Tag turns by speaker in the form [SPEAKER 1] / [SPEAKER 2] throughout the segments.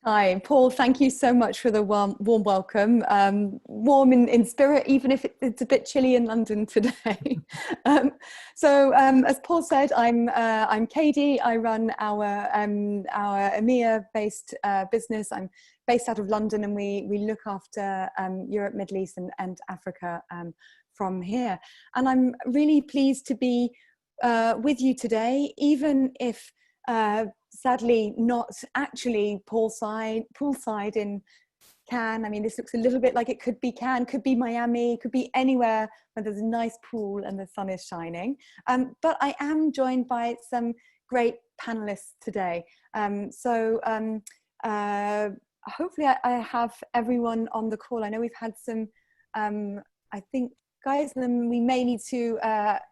[SPEAKER 1] Hi, Paul. Thank you so much for the warm welcome. Warm in spirit, even if it's a bit chilly in London today. As Paul said, I'm Cadi. I run our EMEA-based business. I'm based out of London, and we look after Europe, Middle East, and Africa from here. And I'm really pleased to be with you today, even if sadly not actually poolside in Cannes. I mean, this looks a little bit like it could be Cannes, could be Miami, could be anywhere where there's a nice pool and the sun is shining. But I am joined by some great panelists today. Hopefully I have everyone on the call. I know we've had some, I think, guys, then we may need to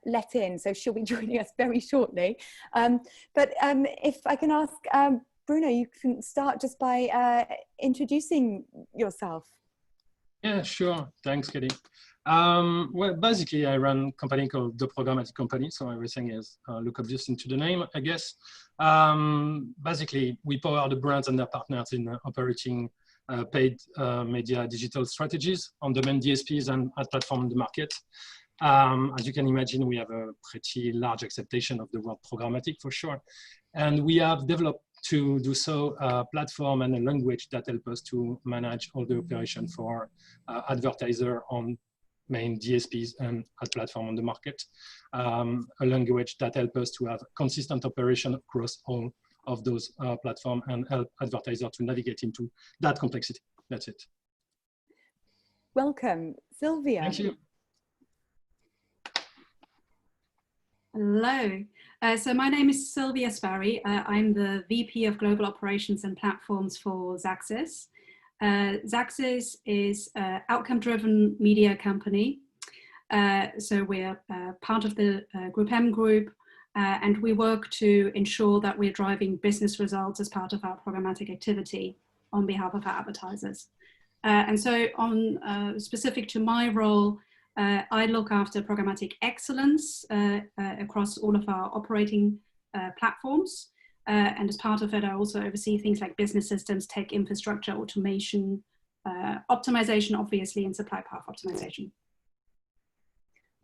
[SPEAKER 1] let in, so she'll be joining us very shortly. If I can ask Bruno, you can start just by introducing yourself.
[SPEAKER 2] Yeah, sure. Thanks, Cadi. Well, basically, I run a company called the Programmatic company, so everything is look obvious into the name, I guess. Basically, we power the brands and their partners in operating paid media digital strategies on the main DSPs and ad platform in the market. As you can imagine, we have a pretty large acceptation of the word programmatic for sure. And we have developed to do so a platform and a language that help us to manage all the operation for advertiser on main DSPs and ad platform on the market. A language that help us to have consistent operation across all of those platforms and help advertisers to navigate into that complexity. That's it.
[SPEAKER 1] Welcome, Sylvia.
[SPEAKER 2] Thank you.
[SPEAKER 3] Hello. So my name is Sylvia Sparry. I'm the VP of Global Operations and Platforms for Xaxis. Xaxis is an outcome-driven media company. So we're part of the Group M group. And we work to ensure that we're driving business results as part of our programmatic activity on behalf of our advertisers. And so specific to my role, I look after programmatic excellence across all of our operating platforms. And as part of it, I also oversee things like business systems, tech infrastructure, automation, optimization, obviously, and supply path optimization.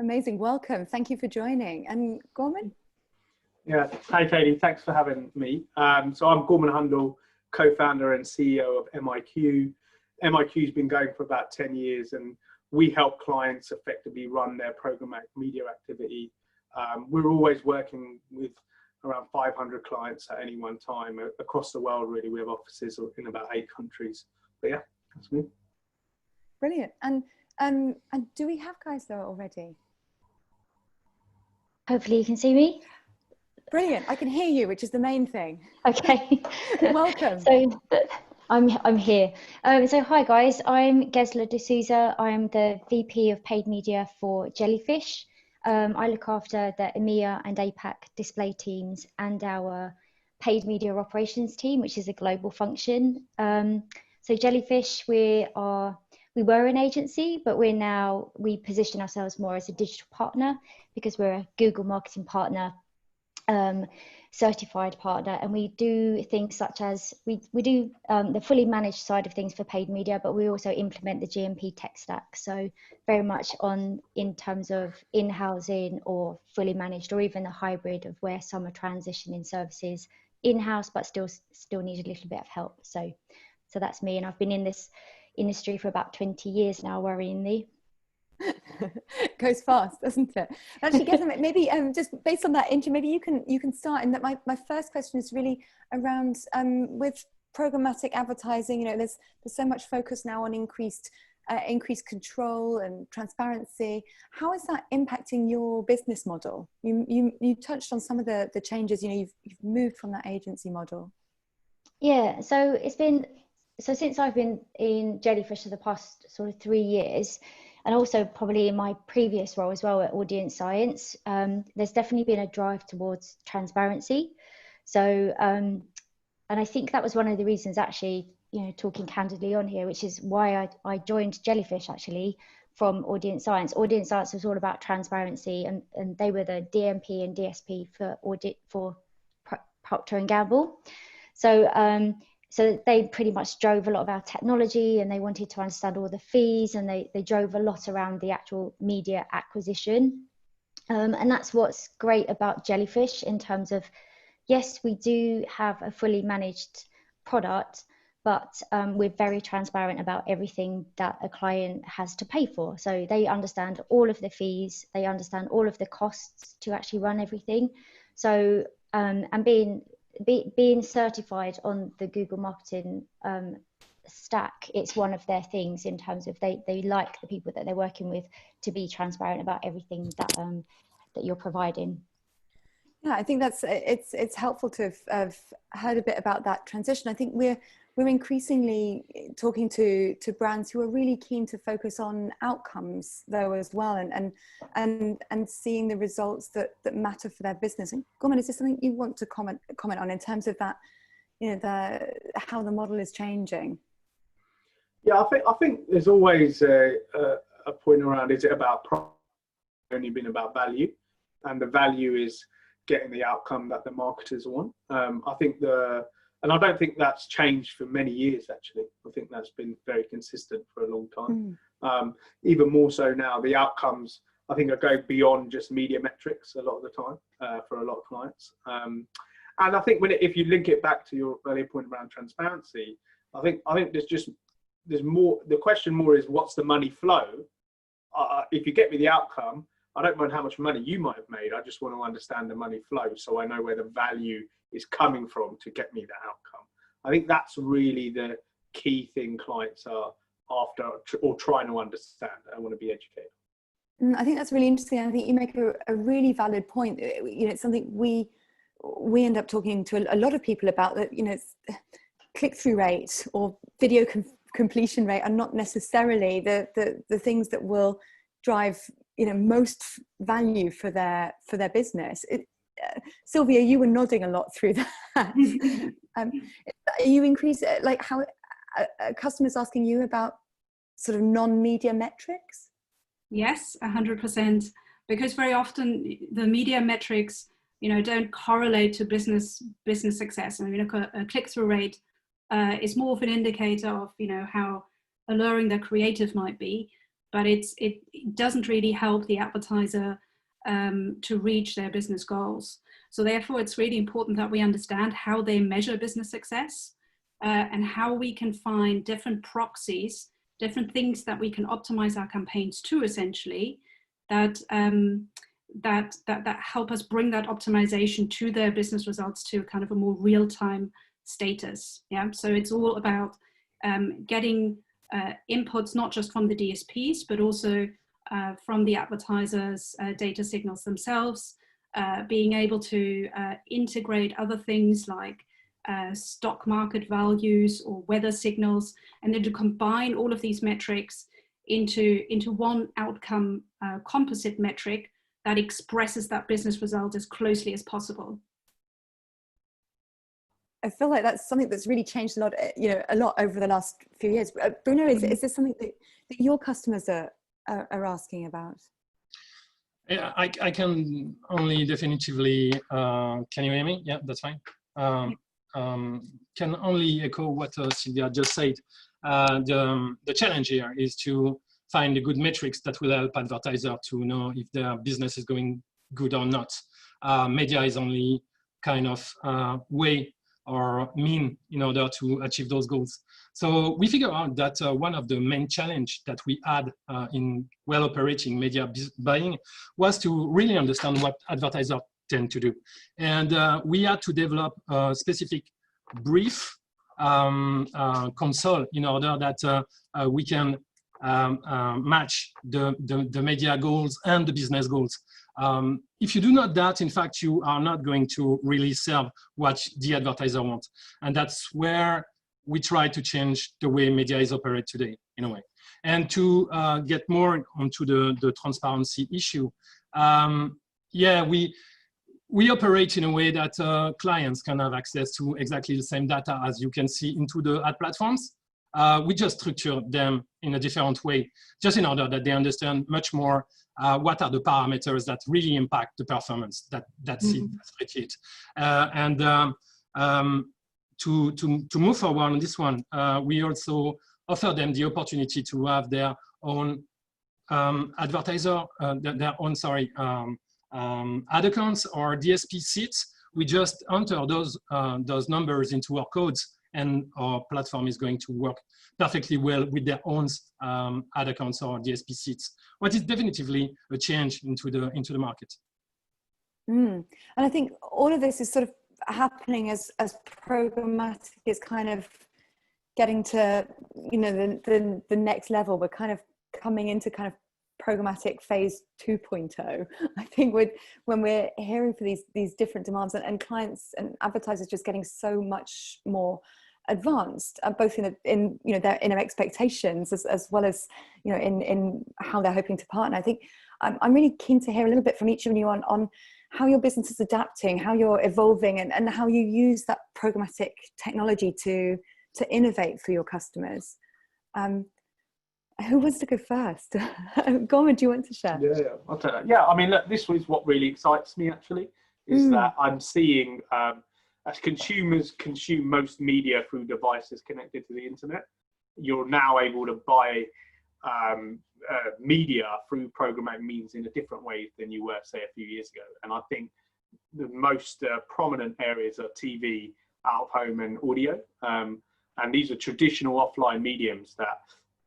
[SPEAKER 1] Amazing, welcome. Thank you for joining. And Gurman?
[SPEAKER 4] Yeah, hi Cadi, thanks for having me. So I'm Gurman Hundal, co-founder and CEO of MIQ. MIQ's been going for about 10 years and we help clients effectively run their programmatic media activity. We're always working with around 500 clients at any one time across the world, really. We have offices in about 8 countries. But yeah, that's me.
[SPEAKER 1] Brilliant. And do we have guys there already?
[SPEAKER 5] Hopefully you can see me.
[SPEAKER 1] Brilliant. I can hear you, which is the main thing.
[SPEAKER 5] Okay.
[SPEAKER 1] Welcome.
[SPEAKER 5] So I'm here. So hi guys, I'm Geisla de Souza. I'm the VP of Paid Media for Jellyfish. I look after the EMEA and APAC display teams and our paid media operations team, which is a global function. So Jellyfish, we were an agency, but we position ourselves more as a digital partner because we're a Google marketing partner, certified partner, and we do things such as we do the fully managed side of things for paid media, but we also implement the GMP tech stack. So very much in terms of in-housing or fully managed, or even a hybrid of where some are transitioning services in-house, but still need a little bit of help. So that's me, and I've been in this industry for about 20 years now, worryingly.
[SPEAKER 1] Goes fast, doesn't it? Actually, Geisla, maybe just based on that intro, maybe you can start. And that my first question is really around with programmatic advertising. You know, there's so much focus now on increased control and transparency. How is that impacting your business model? You touched on some of the changes. You know, you've moved from that agency model.
[SPEAKER 5] Yeah, so since I've been in Jellyfish for the past sort of 3 years, and also probably in my previous role as well at Audience Science, there's definitely been a drive towards transparency. So, and I think that was one of the reasons, actually, you know, talking candidly on here, which is why I joined Jellyfish actually from Audience Science. Audience Science was all about transparency, and they were the DMP and DSP for Procter & Gamble. So so they pretty much drove a lot of our technology, and they wanted to understand all the fees, and they drove a lot around the actual media acquisition. And that's what's great about Jellyfish in terms of, yes, we do have a fully managed product, but we're very transparent about everything that a client has to pay for. So they understand all of the fees, they understand all of the costs to actually run everything. So, and being certified on the Google Marketing stack, it's one of their things in terms of they like the people that they're working with to be transparent about everything that that you're providing.
[SPEAKER 1] Yeah, I think that's it's helpful to have heard a bit about that transition. I think we're increasingly talking to brands who are really keen to focus on outcomes though as well, and seeing the results that matter for their business. And Gurman, is this something you want to comment on in terms of that, you know, how the model is changing?
[SPEAKER 4] Yeah, I think there's always a point around, is it about profit, only been about value, and the value is getting the outcome that the marketers want. I think and I don't think that's changed for many years, actually. I think that's been very consistent for a long time. Even more so now, the outcomes, I think, are going beyond just media metrics a lot of the time for a lot of clients. And I think if you link it back to your earlier point around transparency, I think there's more, the question more is, what's the money flow? If you get me the outcome, I don't mind how much money you might have made. I just want to understand the money flow, so I know where the value is coming from to get me that outcome. I think that's really the key thing clients are after or trying to understand and want to be educated.
[SPEAKER 1] I think that's really interesting. I think you make a really valid point. You know, it's something we end up talking to a lot of people about, that, you know, click-through rate or video completion rate are not necessarily the things that will drive, you know, most value for their business. Sylvia, you were nodding a lot through that. You increase, like, how customers asking you about sort of non-media metrics?
[SPEAKER 3] Yes, 100%, because very often the media metrics, you know, don't correlate to business success. I mean, a click-through rate is more of an indicator of, you know, how alluring the creative might be, but it doesn't really help the advertiser to reach their business goals. So therefore, it's really important that we understand how they measure business success and how we can find different proxies, different things that we can optimize our campaigns to, essentially, that help us bring that optimization to their business results to kind of a more real-time status. Yeah, so it's all about getting inputs not just from the DSPs, but also from the advertisers' data signals themselves, being able to integrate other things like stock market values or weather signals, and then to combine all of these metrics into one outcome composite metric that expresses that business result as closely as possible.
[SPEAKER 1] I feel like that's something that's really changed a lot, you know, a lot over the last few years. Bruno, is this something that your customers are asking about?
[SPEAKER 2] Yeah, I can only definitively, can you hear me? Yeah, that's fine. Can only echo what Sylvia just said. The challenge here is to find the good metrics that will help advertisers to know if their business is going good or not. Media is only kind of way or mean in order to achieve those goals. So we figure out that one of the main challenge that we had in well-operating media buying was to really understand what advertisers tend to do. And we had to develop a specific brief console in order that we can match the media goals and the business goals. If you do not that, in fact, you are not going to really serve what the advertiser wants. And that's where we try to change the way media is operated today, in a way. And to get more onto the transparency issue, yeah, we operate in a way that clients can have access to exactly the same data as you can see into the ad platforms. We just structure them in a different way, just in order that they understand much more what are the parameters that really impact the performance, that's it. And to move forward on this one, we also offer them the opportunity to have their own advertiser, their own, sorry, ad accounts or DSP seats. We just enter those numbers into our codes, and our platform is going to work perfectly well with their own ad accounts or DSP seats. What is definitively a change into the market.
[SPEAKER 1] And I think all of this is sort of happening as programmatic is kind of getting to, you know, the next level. We're kind of coming into kind of programmatic phase 2.0. I think when we're hearing for these different demands and clients and advertisers just getting so much more advanced, both in you know their inner expectations as well as, you know, in how they're hoping to partner. I think I'm really keen to hear a little bit from each of you on how your business is adapting, how you're evolving, and how you use that programmatic technology to innovate for your customers. Who wants to go first? Gurman, do you want to share?
[SPEAKER 4] Yeah, I'll tell you. Yeah, I mean, look, this is what really excites me actually, is that I'm seeing as consumers consume most media through devices connected to the internet, you're now able to buy media through programmatic means in a different way than you were, say, a few years ago. And I think the most prominent areas are TV, out of home, and audio. And these are traditional offline mediums that,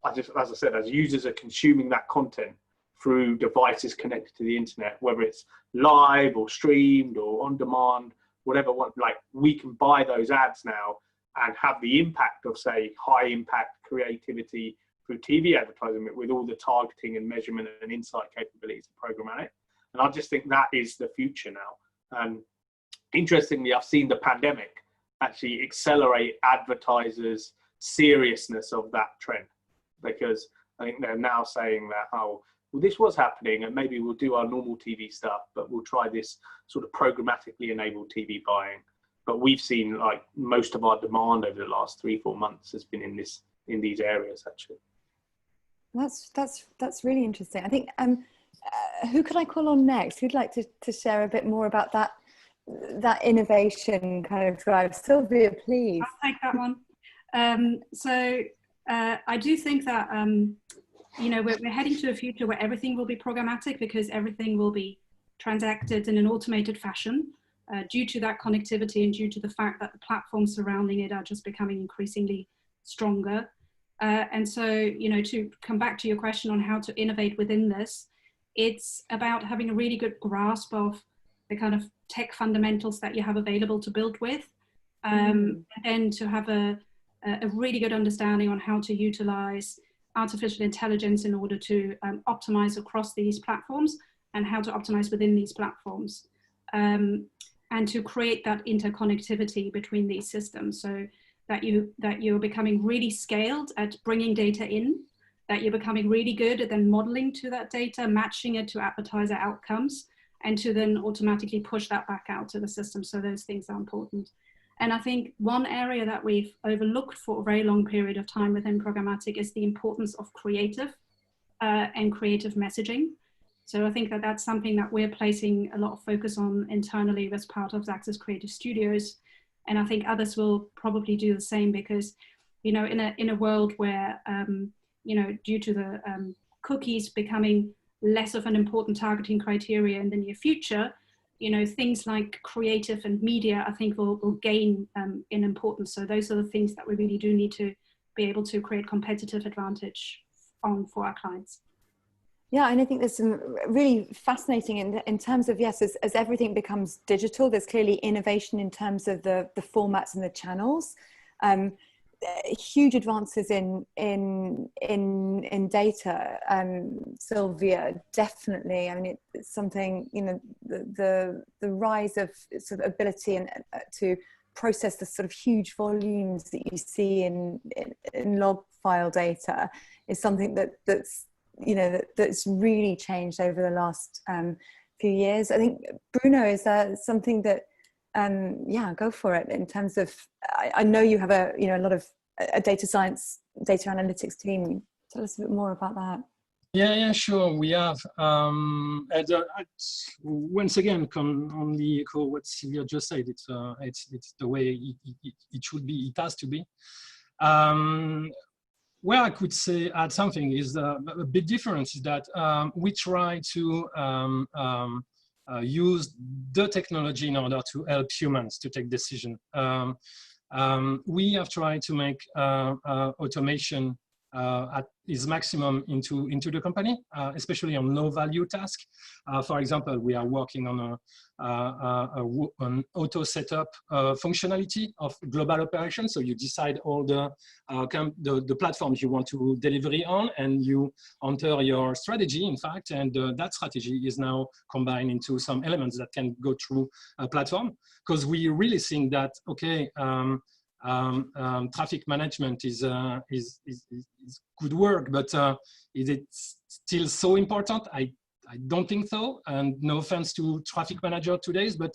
[SPEAKER 4] as I said, as users are consuming that content through devices connected to the internet, whether it's live or streamed or on demand, whatever, like we can buy those ads now and have the impact of, say, high impact creativity through TV advertising with all the targeting and measurement and insight capabilities of programmatic. And I just think that is the future now. And interestingly, I've seen the pandemic actually accelerate advertisers' seriousness of that trend, because I think they're now saying that, oh, well, this was happening and maybe we'll do our normal TV stuff, but we'll try this sort of programmatically enabled TV buying. But we've seen like most of our demand over the last 3-4 months has been in these areas actually.
[SPEAKER 1] That's really interesting. I think who could I call on next? Who'd like to share a bit more about that innovation kind of drive? Sylvia, please.
[SPEAKER 3] I'll take that one. So I do think that you know, we're heading to a future where everything will be programmatic, because everything will be transacted in an automated fashion due to that connectivity and due to the fact that the platforms surrounding it are just becoming increasingly stronger. And so, you know, to come back to your question on how to innovate within this, it's about having a really good grasp of the kind of tech fundamentals that you have available to build with, and to have a really good understanding on how to utilize artificial intelligence in order to optimize across these platforms and how to optimize within these platforms, and to create that interconnectivity between these systems, so that you're becoming really scaled at bringing data in, that you're becoming really good at then modeling to that data, matching it to advertiser outcomes, and to then automatically push that back out to the system. So those things are important. And I think one area that we've overlooked for a very long period of time within programmatic is the importance of creative and creative messaging. So I think that that's something that we're placing a lot of focus on internally as part of Xaxis Creative Studios. And I think others will probably do the same, because, you know, in a world where, you know, due to the cookies becoming less of an important targeting criteria in the near future, you know, things like creative and media, I think will gain in importance. So those are the things that we really do need to be able to create competitive advantage on for our clients.
[SPEAKER 1] Yeah, and I think there's some really fascinating in terms of, yes, as everything becomes digital, there's clearly innovation in terms of the formats and the channels. Huge advances in data. Sylvia, definitely. I mean, it's something, you know, the rise of sort of ability and to process the sort of huge volumes that you see in log file data is something that's, you know, that's really changed over the last few years. I think, Bruno, is that something that yeah, go for it in terms of, I know you have a lot of a data science, data analytics team. Tell us a bit more about that.
[SPEAKER 2] Yeah, sure. We have, once again, can only echo what Sylvia just said. It's the way it should be. It has to be. Where I could say add something is a big difference is that we try to use the technology in order to help humans to take decisions. We have tried to make automation at its maximum into the company, especially on low value tasks. For example, we are working on an auto setup functionality of global operations. So you decide all the platforms you want to deliver on, and you enter your strategy, in fact, and that strategy is now combined into some elements that can go through a platform, because we really think that, okay, traffic management is good work, but is it still so important? I don't think so, and no offense to traffic manager today, but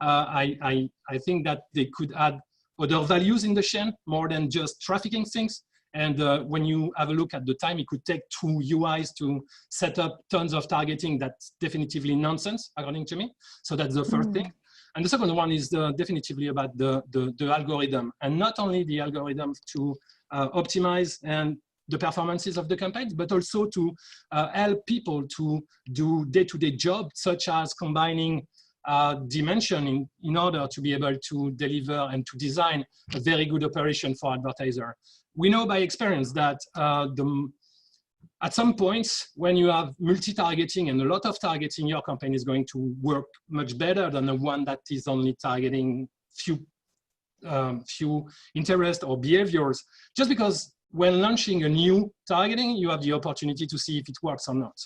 [SPEAKER 2] I think that they could add other values in the chain more than just trafficking things. And when you have a look at the time it could take 2 UIs to set up tons of targeting, that's definitively nonsense, according to me. So that's the first thing. And the second one is definitively about the algorithm, and not only the algorithm to optimize and the performances of the campaigns, but also to help people to do day-to-day jobs, such as combining dimension in order to be able to deliver and to design a very good operation for advertiser. We know by experience that at some points, when you have multi-targeting and a lot of targeting, your campaign is going to work much better than the one that is only targeting few interests or behaviors. Just because when launching a new targeting, you have the opportunity to see if it works or not.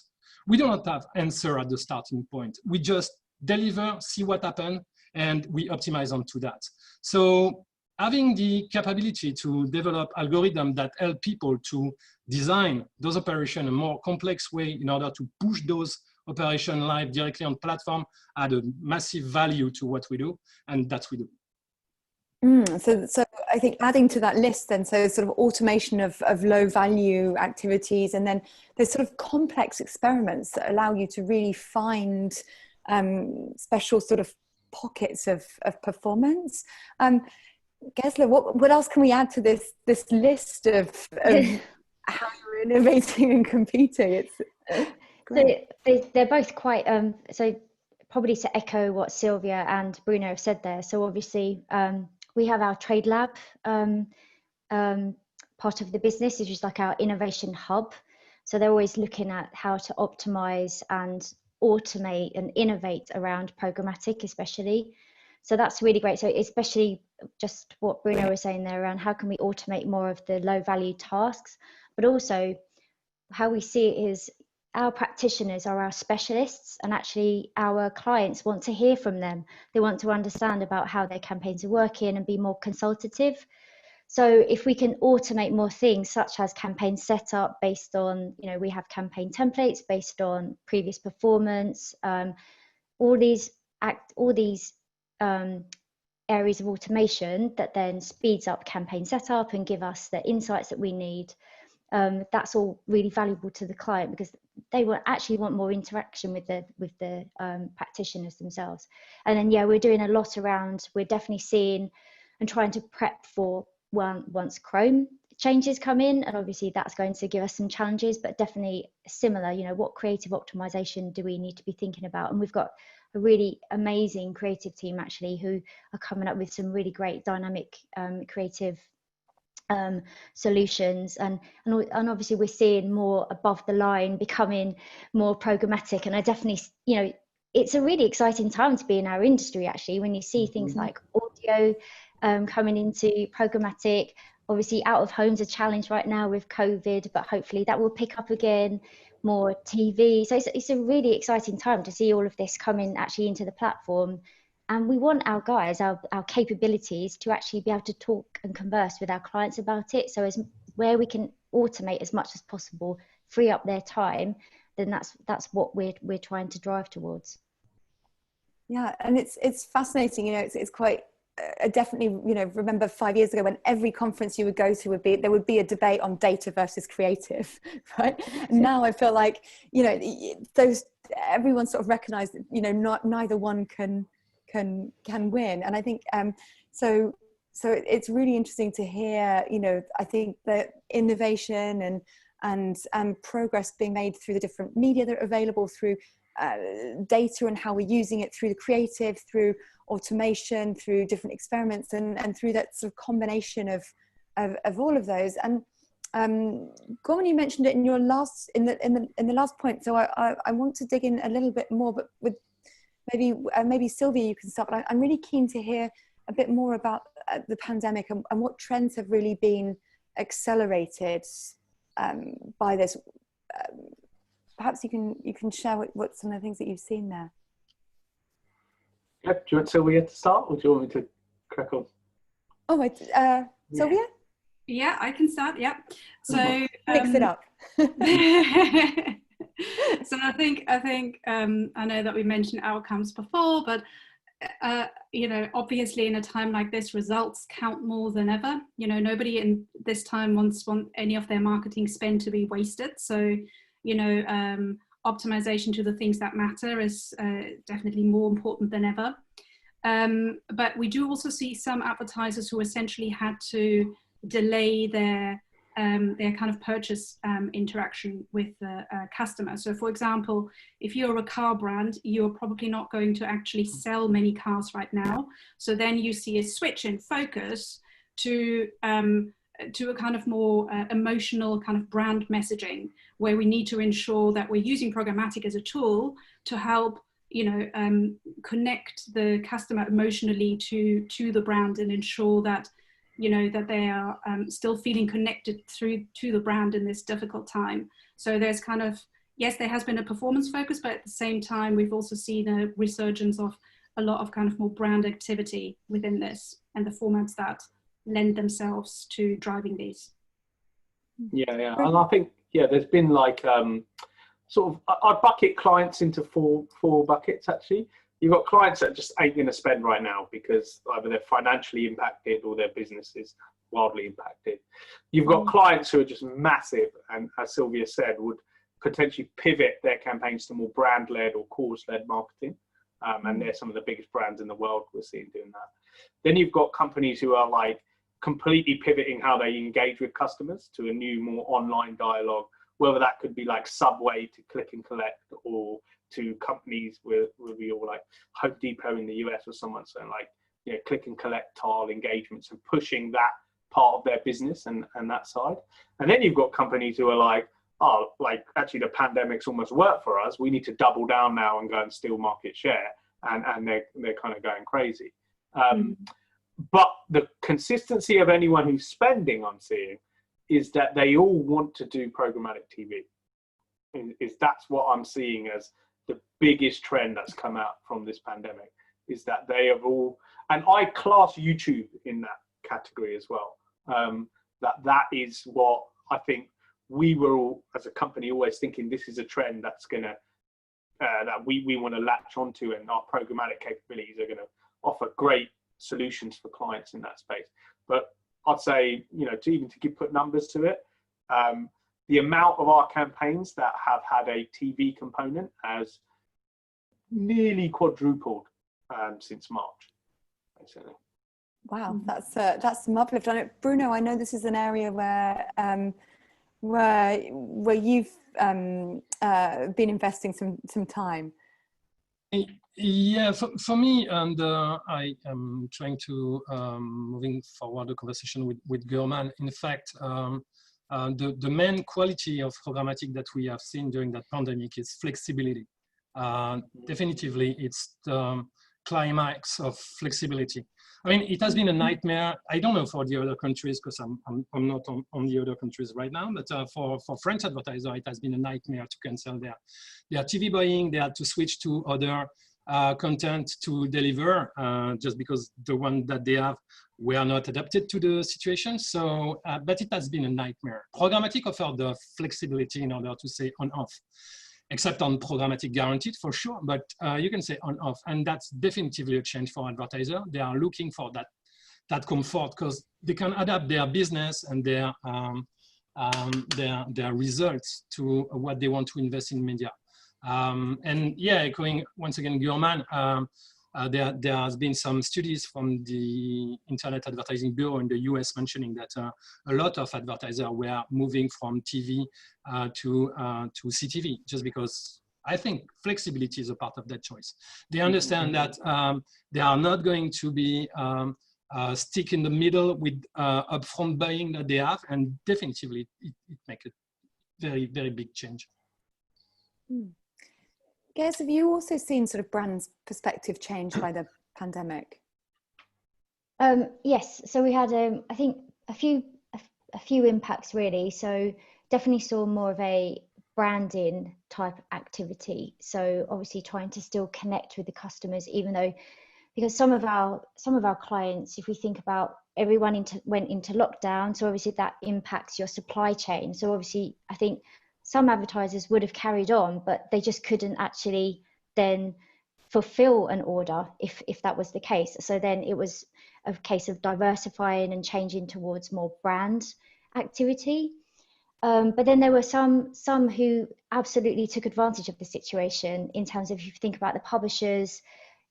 [SPEAKER 2] We do not have answer at the starting point. We just deliver, see what happened, and we optimize onto that. So having the capability to develop algorithms that help people to design those operations in a more complex way in order to push those operations live directly on platform add a massive value to what we do, and that's what we do.
[SPEAKER 1] So I think adding to that list then, so sort of automation of low value activities, and then there's sort of complex experiments that allow you to really find special sort of pockets of performance. Geisla, what else can we add to this list of how you're innovating and competing? It's great.
[SPEAKER 5] So they're both quite, so probably to echo what Sylvia and Bruno have said there. So obviously we have our trade lab part of the business, which is like our innovation hub. So they're always looking at how to optimize and automate and innovate around programmatic, especially. So that's really great. So especially just what Bruno was saying there around how can we automate more of the low value tasks, but also how we see it is our practitioners are our specialists, and actually our clients want to hear from them. They want to understand about how their campaigns are working and be more consultative. So if we can automate more things such as campaign setup based on, you know, we have campaign templates based on previous performance, all these areas of automation that then speeds up campaign setup and give us the insights that we need. That's all really valuable to the client because they will actually want more interaction with the practitioners themselves. And then, yeah, we're doing a lot around, we're definitely seeing and trying to prep for once Chrome changes come in, and obviously that's going to give us some challenges, but definitely similar, you know, what creative optimization do we need to be thinking about? And we've got a really amazing creative team actually who are coming up with some really great dynamic creative solutions, and obviously we're seeing more above the line becoming more programmatic. And I definitely, you know, it's a really exciting time to be in our industry actually, when you see things like audio coming into programmatic. Obviously out of home's a challenge right now with COVID, but hopefully that will pick up again, more TV. So it's a really exciting time to see all of this coming actually into the platform. And we want our guys, our capabilities to actually be able to talk and converse with our clients about it. So as where we can automate as much as possible, free up their time, then that's what we're trying to drive towards.
[SPEAKER 1] Yeah, and it's fascinating, you know, it's quite I definitely, you know, remember 5 years ago when every conference you would go to there would be a debate on data versus creative, right? And now I feel like, you know, everyone sort of recognized that, you know, neither one can win. And I think so it's really interesting to hear, you know, I think that innovation and progress being made through the different media that are available, through data and how we're using it, through the creative, through automation, through different experiments, and through that sort of combination of all of those. And Gurman, you mentioned it in your last in the last point, so I want to dig in a little bit more, but with maybe Sylvia, you can start. But I'm really keen to hear a bit more about the pandemic and what trends have really been accelerated by this. Perhaps you can share what some of the things that you've seen there.
[SPEAKER 4] Yeah, do you want Sylvia to start, or do you want me to crack on?
[SPEAKER 1] Oh, wait, Sylvia?
[SPEAKER 3] Yeah, I can start. Yeah. So
[SPEAKER 1] mix it up.
[SPEAKER 3] So I think I know that we mentioned outcomes before, but you know, obviously in a time like this, results count more than ever. You know, nobody in this time wants any of their marketing spend to be wasted. So, you know, optimization to the things that matter is definitely more important than ever. But we do also see some advertisers who essentially had to delay their kind of purchase interaction with the customer. So for example, if you're a car brand, you're probably not going to actually sell many cars right now. So then you see a switch in focus to a kind of more emotional kind of brand messaging, where we need to ensure that we're using programmatic as a tool to help, you know, connect the customer emotionally to the brand, and ensure that, you know, that they are still feeling connected to the brand in this difficult time. So there's kind of, yes, there has been a performance focus, but at the same time, we've also seen a resurgence of a lot of kind of more brand activity within this, and the formats that lend themselves to driving these.
[SPEAKER 4] Yeah, and I think, there's been like sort of, I bucket clients into four buckets actually. You've got clients that just ain't going to spend right now because either they're financially impacted or their business is wildly impacted. You've got clients who are just massive, and as Sylvia said, would potentially pivot their campaigns to more brand-led or cause-led marketing. And they're some of the biggest brands in the world we're seeing doing that. Then you've got companies who are like completely pivoting how they engage with customers to a new, more online dialogue, whether that could be like Subway to click and collect, or to companies where we all like Home Depot in the US or someone saying like, you know, click and collect tile engagements and pushing that part of their business and that side. And then you've got companies who are like, oh, like actually the pandemic's almost worked for us. We need to double down now and go and steal market share. And they're kind of going crazy. But the consistency of anyone who's spending, I'm seeing, is that they all want to do programmatic TV. That's what I'm seeing as the biggest trend that's come out from this pandemic, is that they have all, and I class YouTube in that category as well. That is what I think we were all, as a company, always thinking this is a trend that's gonna that we want to latch onto, and our programmatic capabilities are going to offer great solutions for clients in that space. But I'd say, you know, to put numbers to it, the amount of our campaigns that have had a TV component has nearly quadrupled since March, basically.
[SPEAKER 1] Wow, that's some uplift on it. Bruno, I know this is an area where you've been investing some time.
[SPEAKER 2] Yeah, for me, and I am trying to moving forward the conversation with Gurman. In fact, the main quality of programmatic that we have seen during that pandemic is flexibility. Definitively, it's the climax of flexibility. I mean, it has been a nightmare. I don't know for the other countries, because I'm not on the other countries right now, but for French advertisers, it has been a nightmare to cancel their TV buying. They had to switch to other content to deliver just because the one that they have were not adapted to the situation. So, but it has been a nightmare. Programmatic offered the flexibility in order to say on-off. except on programmatic guaranteed for sure, but you can say on off. And that's definitively a change for advertisers. They are looking for that comfort because they can adapt their business and their results to what they want to invest in media. And yeah, echoing once again Gurman, there has been some studies from the Internet Advertising Bureau in the US mentioning that a lot of advertisers were moving from TV to CTV, just because I think flexibility is a part of that choice. They understand that they are not going to be stick in the middle with upfront buying that they have, and definitively it makes a very, very big change.
[SPEAKER 1] Guys, have you also seen sort of brands' perspective change by the pandemic?
[SPEAKER 5] Yes, so we had I think a few impacts really. So definitely saw more of a branding type activity. So obviously trying to still connect with the customers, even though, because some of our clients, if we think about everyone went into lockdown, so obviously that impacts your supply chain. So obviously I think some advertisers would have carried on, but they just couldn't actually then fulfill an order if that was the case. So then it was a case of diversifying and changing towards more brand activity. But then there were some who absolutely took advantage of the situation in terms of, if you think about the publishers,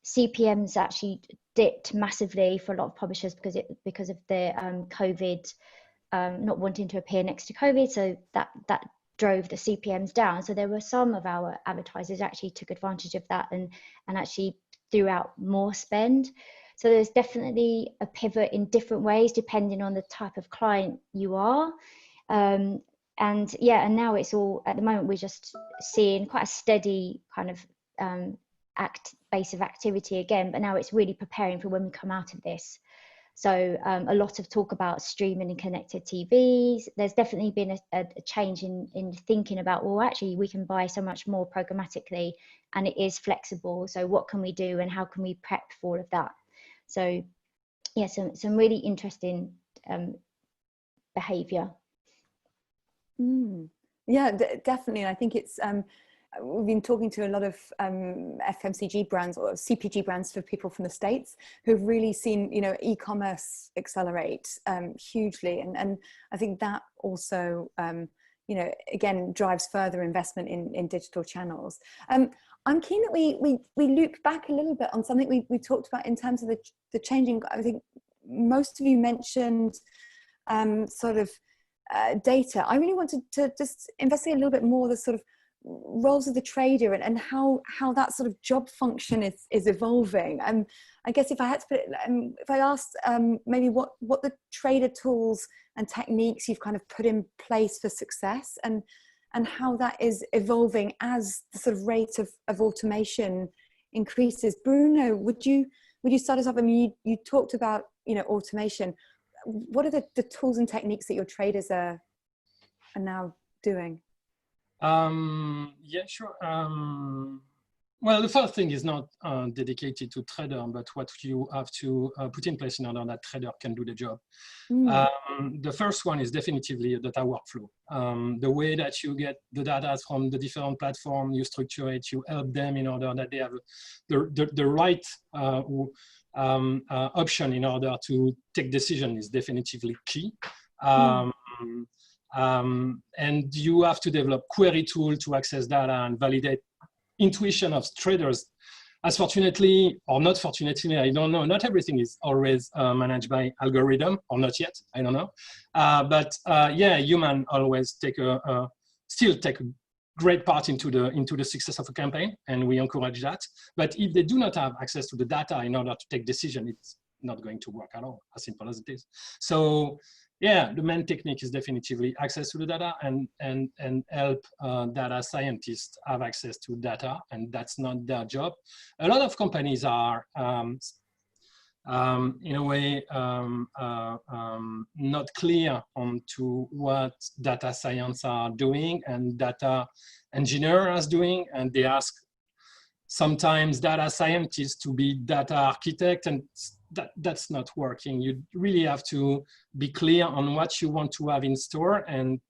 [SPEAKER 5] CPMs actually dipped massively for a lot of publishers because of the COVID, not wanting to appear next to COVID. So that drove the CPMs down. So there were some of our advertisers actually took advantage of that and actually threw out more spend. So there's definitely a pivot in different ways depending on the type of client you are. And yeah, and now it's all, at the moment, we're just seeing quite a steady kind of base of activity again, but now it's really preparing for when we come out of this. So a lot of talk about streaming and connected TVs. There's definitely been a change in thinking about, well, actually we can buy so much more programmatically and it is flexible. So what can we do and how can we prep for all of that? So yeah, some really interesting behavior.
[SPEAKER 1] Yeah, definitely. And I think it's, we've been talking to a lot of FMCG brands or CPG brands for people from the States who've really seen, you know, e-commerce accelerate hugely. And I think that also, you know, again, drives further investment in digital channels. I'm keen that we loop back a little bit on something we talked about in terms of the changing. I think most of you mentioned sort of data. I really wanted to just investigate a little bit more the sort of roles of the trader and how that sort of job function is evolving. And I guess if I had to put it, if I asked maybe what the trader tools and techniques you've kind of put in place for success and how that is evolving as the sort of rate of automation increases. Bruno, would you start us off? I mean, you talked about, you know, automation. What are the tools and techniques that your traders are now doing?
[SPEAKER 2] Yeah, sure. Well, the first thing is not dedicated to trader, but what you have to put in place in order that trader can do the job. The first one is definitively a data workflow. The way that you get the data from the different platforms, you structure it, you help them in order that they have the right option in order to take decision is definitively key. And you have to develop query tool to access data and validate intuition of traders. As fortunately, or not fortunately, I don't know, not everything is always managed by algorithm, or not yet, I don't know. But yeah, human always still take a great part into the success of a campaign, and we encourage that. But if they do not have access to the data in order to take decision, it's not going to work at all, as simple as it is. So yeah, the main technique is definitively access to the data and help data scientists have access to data, and that's not their job. A lot of companies are, in a way, not clear on to what data science are doing and data engineers doing, and they ask sometimes data scientists to be data architect, and that's not working. You really have to be clear on what you want to have in store and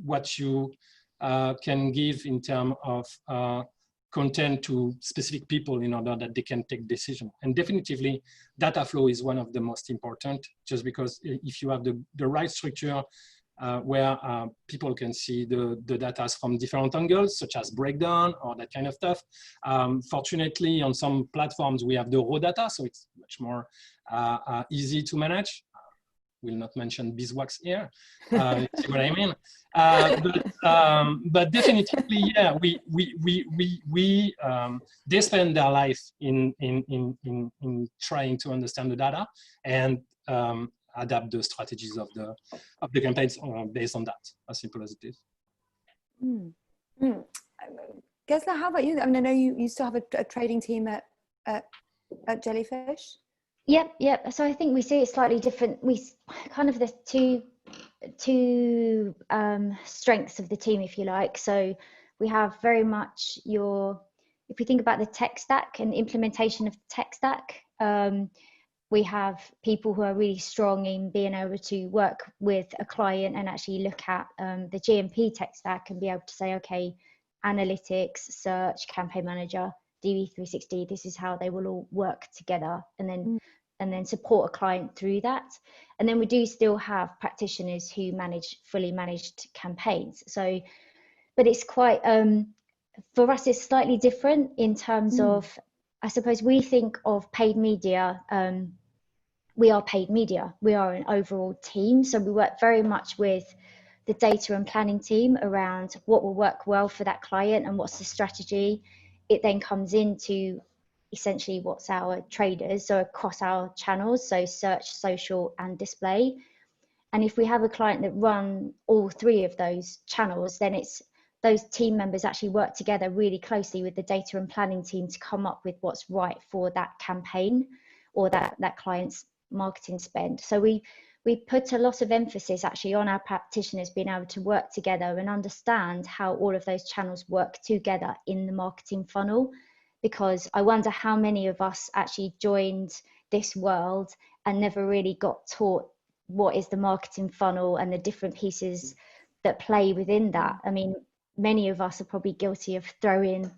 [SPEAKER 2] what you can give in terms of content to specific people in order that they can take decision. And definitively, data flow is one of the most important, just because if you have the right structure where people can see the data from different angles, such as breakdown or that kind of stuff. Fortunately, on some platforms, we have the raw data, so it's much more easy to manage. Will not mention Beeswax here, see what I mean. But definitely, yeah, they spend their life in trying to understand the data and adapt the strategies of the campaigns based on that. As simple as it is.
[SPEAKER 1] Geisla, how about you? I mean, I know you still have a trading team at Jellyfish.
[SPEAKER 5] Yep. So I think we see it slightly different. We kind of, there's two strengths of the team, if you like. So we have very much if we think about the tech stack and implementation of the tech stack, we have people who are really strong in being able to work with a client and actually look at the GMP tech stack and be able to say, okay, analytics, search, campaign manager, DV360, this is how they will all work together, and then support a client through that. And then we do still have practitioners who manage fully managed campaigns. So, but it's quite, for us, it's slightly different in terms of, I suppose we think of paid media, we are paid media, we are an overall team. So we work very much with the data and planning team around what will work well for that client and what's the strategy. It then comes into essentially what's our traders, so across our channels, so search, social and display. And if we have a client that run all three of those channels, then it's those team members actually work together really closely with the data and planning team to come up with what's right for that campaign or that client's marketing spend. So we put a lot of emphasis actually on our practitioners being able to work together and understand how all of those channels work together in the marketing funnel, because I wonder how many of us actually joined this world and never really got taught what is the marketing funnel and the different pieces that play within that. I mean, many of us are probably guilty of throwing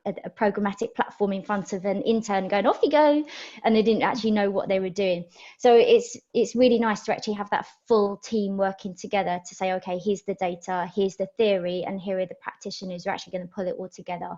[SPEAKER 5] a programmatic platform in front of an intern going, off you go, and they didn't actually know what they were doing. So it's really nice to actually have that full team working together to say, okay, here's the data, here's the theory, and here are the practitioners who are actually going to pull it all together.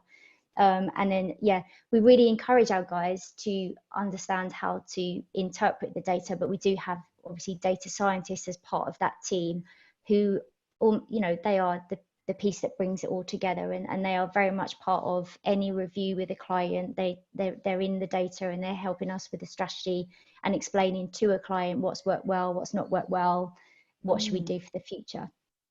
[SPEAKER 5] And then, yeah, we really encourage our guys to understand how to interpret the data, but we do have obviously data scientists as part of that team who, you know, they are the piece that brings it all together, and they are very much part of any review with a client. They're in the data and they're helping us with the strategy and explaining to a client what's worked well, what's not worked well, what should we do for the future.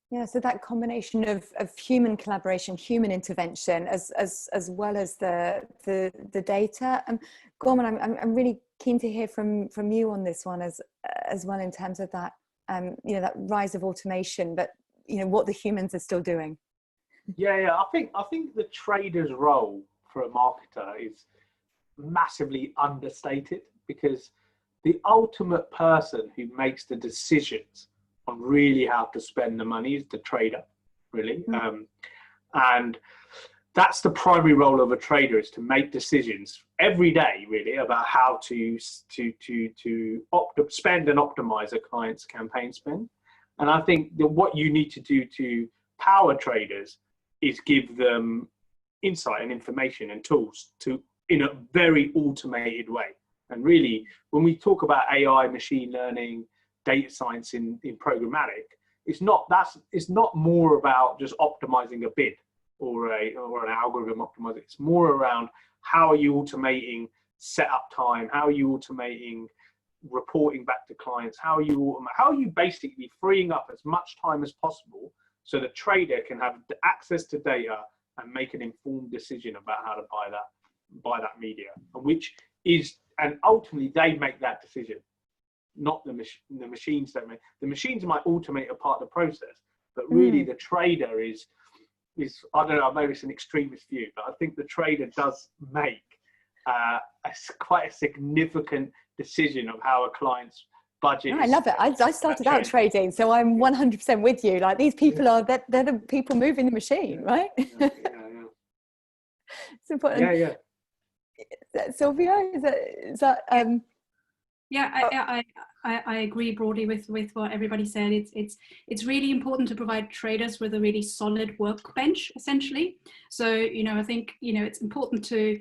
[SPEAKER 1] Yeah, so that combination of human collaboration, human intervention, as well as the data. Gurman, I'm really keen to hear from you on this one as well, in terms of that you know, that rise of automation, but you know what the humans are still doing.
[SPEAKER 4] Yeah. I think the trader's role for a marketer is massively understated, because the ultimate person who makes the decisions on really how to spend the money is the trader, really. And that's the primary role of a trader, is to make decisions every day, really, about how to spend and optimize a client's campaign spend. And I think that what you need to do to power traders is give them insight and information and tools in a very automated way. And really, when we talk about AI, machine learning, data science in programmatic, it's not more about just optimizing a bid or an algorithm optimizing. It's more around how are you automating setup time, how are you automating reporting back to clients, how are you basically freeing up as much time as possible so the trader can have access to data and make an informed decision about how to buy that media, and ultimately they make that decision, not the machines don't make. The machines might automate a part of the process, but really the trader is I don't know, maybe it's an extremist view, but I think the trader does make quite a significant decision of how a client's budget.
[SPEAKER 1] No, I love it. I started out trading, so I'm 100% with you. Like, these people are, they're the people moving the machine, right?
[SPEAKER 4] Yeah.
[SPEAKER 1] It's important.
[SPEAKER 4] Yeah.
[SPEAKER 1] Sylvia, is that
[SPEAKER 3] Yeah, I agree broadly with what everybody said. It's really important to provide traders with a really solid workbench, essentially. So, I think, it's important to,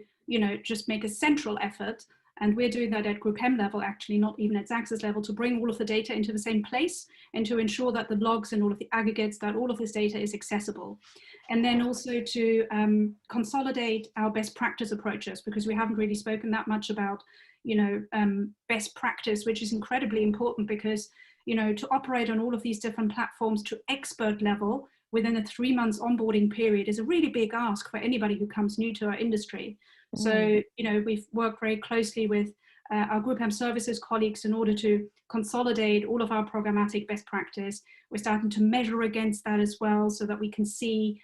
[SPEAKER 3] just make a central effort. And we're doing that at Group M level, actually, not even at Xaxis level, to bring all of the data into the same place and to ensure that the logs and all of the aggregates, that all of this data is accessible. And then also to consolidate our best practice approaches, because we haven't really spoken that much about, best practice, which is incredibly important because, to operate on all of these different platforms to expert level within a 3 months onboarding period is a really big ask for anybody who comes new to our industry. So, we've worked very closely with our Group M services colleagues in order to consolidate all of our programmatic best practice. We're starting to measure against that as well so that we can see,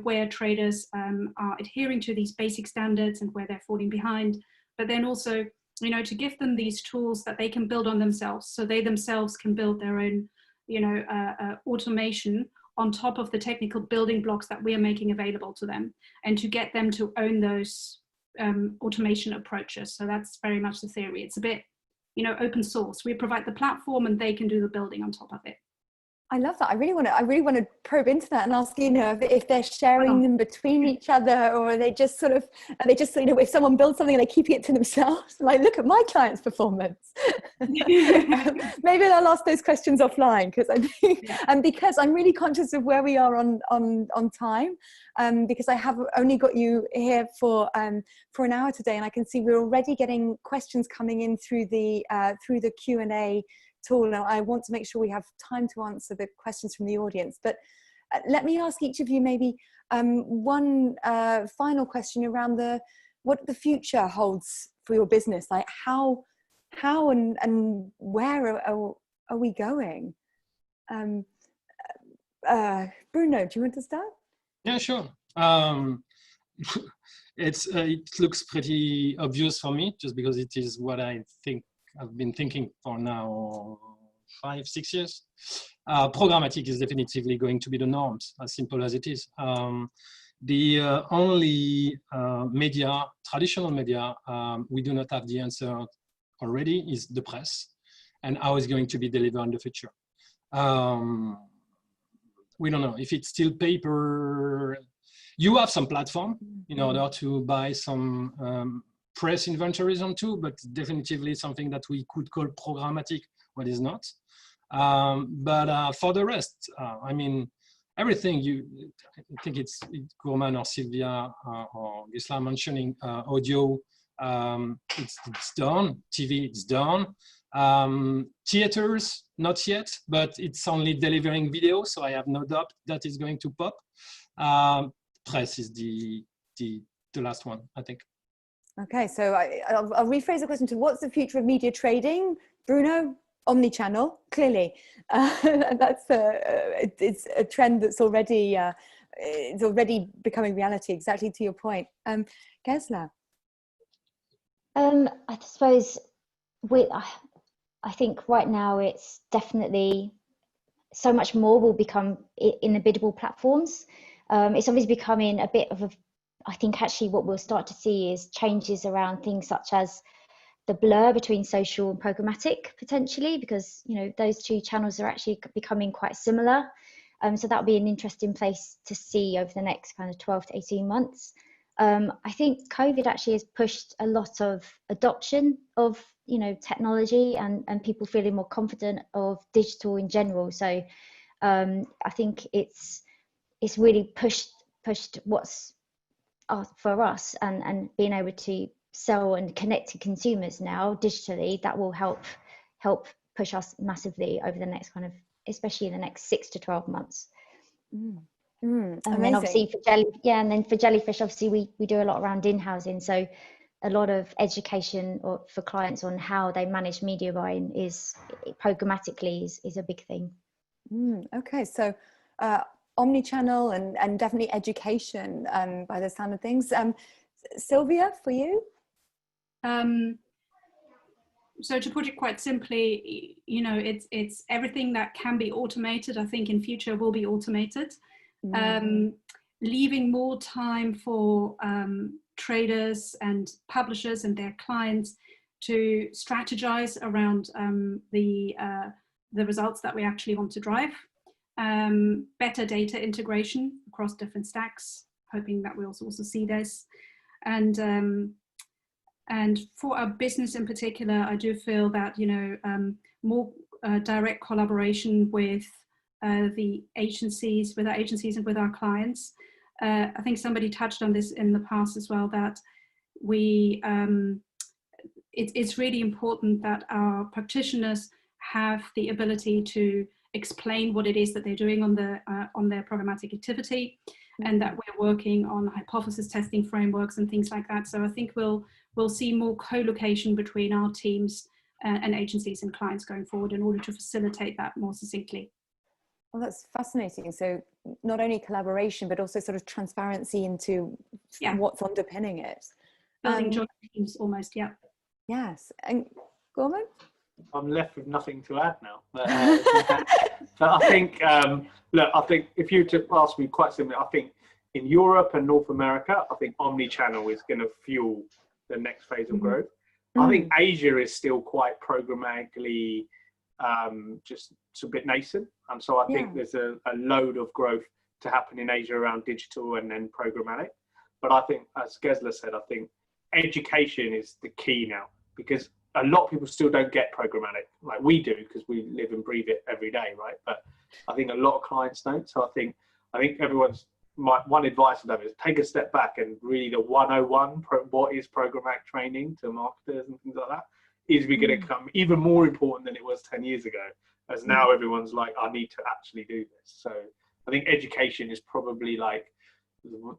[SPEAKER 3] where traders are adhering to these basic standards and where they're falling behind. But then also, to give them these tools that they can build on themselves, so they themselves can build their own, automation on top of the technical building blocks that we are making available to them, and to get them to own those automation approaches. So that's very much the theory. It's a bit, open source. We provide the platform and they can do the building on top of it.
[SPEAKER 1] I love that. I really want to probe into that and ask, if they're sharing them between each other, or are they just if someone builds something and they're keeping it to themselves, like, look at my client's performance. Maybe I'll ask those questions offline, because I think, and because I'm really conscious of where we are on time, because I have only got you here for an hour today, and I can see we're already getting questions coming in through the Q&A tool, and I want to make sure we have time to answer the questions from the audience. But let me ask each of you maybe one final question around what the future holds for your business. Like, how and where are we going? Bruno, do you want to start?
[SPEAKER 2] Yeah, sure. It looks pretty obvious for me, just because it is what I think I've been thinking for now 5-6 years. Programmatic is definitively going to be the norms, as simple as it is. The only traditional media, we do not have the answer already, is the press, and how it's going to be delivered in the future. We don't know if it's still paper. You have some platform in order to buy some press inventories onto, but definitively something that we could call programmatic, what is not. But for the rest, I mean, everything I think it's Gurman or Sylvia or Geisla mentioning audio, it's done. TV, it's done. Theaters, not yet, but it's only delivering video, so I have no doubt that is going to pop. Press is the last one, I think.
[SPEAKER 1] Okay, so I'll rephrase the question to what's the future of media trading? Bruno, omni-channel, clearly. That's it's a trend that's already it's already becoming reality. Exactly to your point, Geisla.
[SPEAKER 5] I suppose I think right now it's definitely so much more will become in the biddable platforms. It's obviously becoming a bit of I think actually what we'll start to see is changes around things such as the blur between social and programmatic potentially, because those two channels are actually becoming quite similar. So that'll be an interesting place to see over the next kind of 12 to 18 months. I think COVID actually has pushed a lot of adoption of technology and people feeling more confident of digital in general. So I think it's really pushed what's for us and being able to sell and connect to consumers now digitally. That will help push us massively over the next especially in the next 6 to 12 months. And then obviously for Jellyfish, obviously we do a lot around in-housing, so a lot of education for clients on how they manage media buying is programmatically is a big thing.
[SPEAKER 1] Okay, so omni-channel and definitely education by the sound of things. Sylvia, for you?
[SPEAKER 3] so to put it quite simply, you know, it's everything that can be automated, I think in future will be automated. Leaving more time for traders and publishers and their clients to strategize around the results that we actually want to drive. Better data integration across different stacks, hoping that we'll also see this. And for our business in particular, I do feel that, you know, more direct collaboration with the agencies, with our agencies and with our clients. I think somebody touched on this in the past as well, that we, it's really important that our practitioners have the ability to explain what it is that they're doing on their programmatic activity, and that we're working on hypothesis testing frameworks and things like that. So I think we'll see more co-location between our teams and agencies and clients going forward in order to facilitate that more succinctly.
[SPEAKER 1] Well, that's fascinating. So not only collaboration, but also sort of transparency into what's underpinning it.
[SPEAKER 3] Building joint teams almost, yeah.
[SPEAKER 1] Yes. And Gurman?
[SPEAKER 4] I'm left with nothing to add now. But I think, look, I think if you were to ask me quite simply, I think in Europe and North America, I think omni-channel is going to fuel the next phase of growth. I think Asia is still quite programmatically just a bit nascent. And so I think there's a load of growth to happen in Asia around digital and then programmatic. But I think, as Geisla said, I think education is the key now, because a lot of people still don't get programmatic like we do, because we live and breathe it every day, right? But I think a lot of clients don't. So I think everyone's, one advice of them is take a step back and really the 101, what is programmatic training to marketers and things like that, is going to become even more important than it was 10 years ago, as now everyone's like, I need to actually do this. So I think education is probably like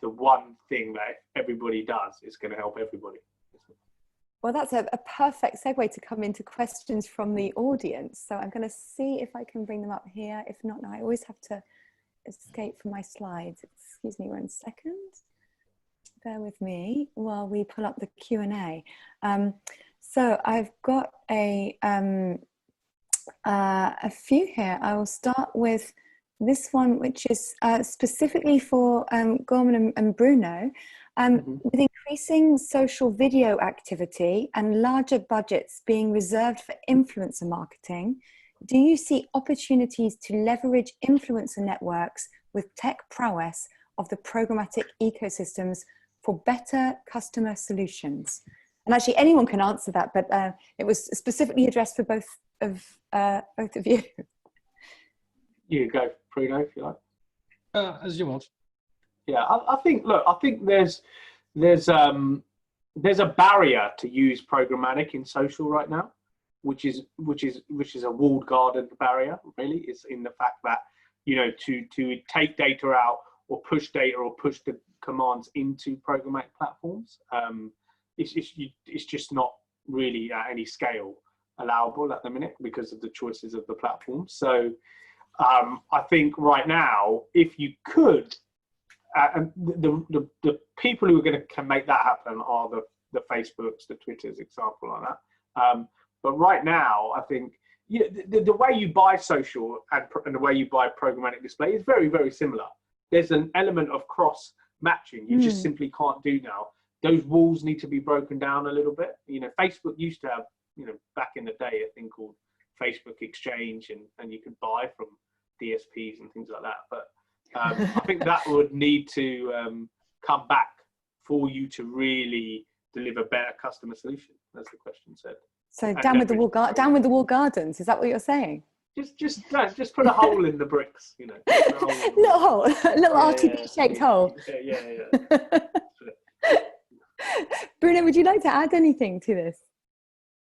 [SPEAKER 4] the one thing that everybody does is going to help everybody.
[SPEAKER 1] Well, that's a perfect segue to come into questions from the audience. So I'm going to see if I can bring them up here. If not, no, I always have to escape from my slides. Excuse me 1 second. Bear with me while we pull up the Q&A. So I've got a few here. I will start with this one, which is specifically for Gurman and Bruno. With increasing social video activity and larger budgets being reserved for influencer marketing, do you see opportunities to leverage influencer networks with tech prowess of the programmatic ecosystems for better customer solutions? And actually anyone can answer that, but it was specifically addressed for both of you.
[SPEAKER 4] You go, Bruno, if you like.
[SPEAKER 2] As you want.
[SPEAKER 4] Yeah, I think. Look, I think there's a barrier to use programmatic in social right now, which is a walled garden barrier. Really, it's in the fact that, you know, to take data out or push data or push the commands into programmatic platforms, it's just not really at any scale allowable at the minute because of the choices of the platform. So I think right now, if you could. And the people who can make that happen are the Facebooks, the Twitters, example like that. But right now, I think the way you buy social and the way you buy programmatic display is very, very similar. There's an element of cross matching you just simply can't do now. Those walls need to be broken down a little bit. You know, Facebook used to have, you know, back in the day, a thing called Facebook Exchange, and you could buy from DSPs and things like that. But I think that would need to come back for you to really deliver better customer solution, as the question said.
[SPEAKER 1] So down with the wall gardens. Is that what you're saying?
[SPEAKER 4] Just put a hole in the bricks, you know.
[SPEAKER 1] Little RTP shaped hole.
[SPEAKER 4] Yeah.
[SPEAKER 1] Bruno, would you like to add anything to this?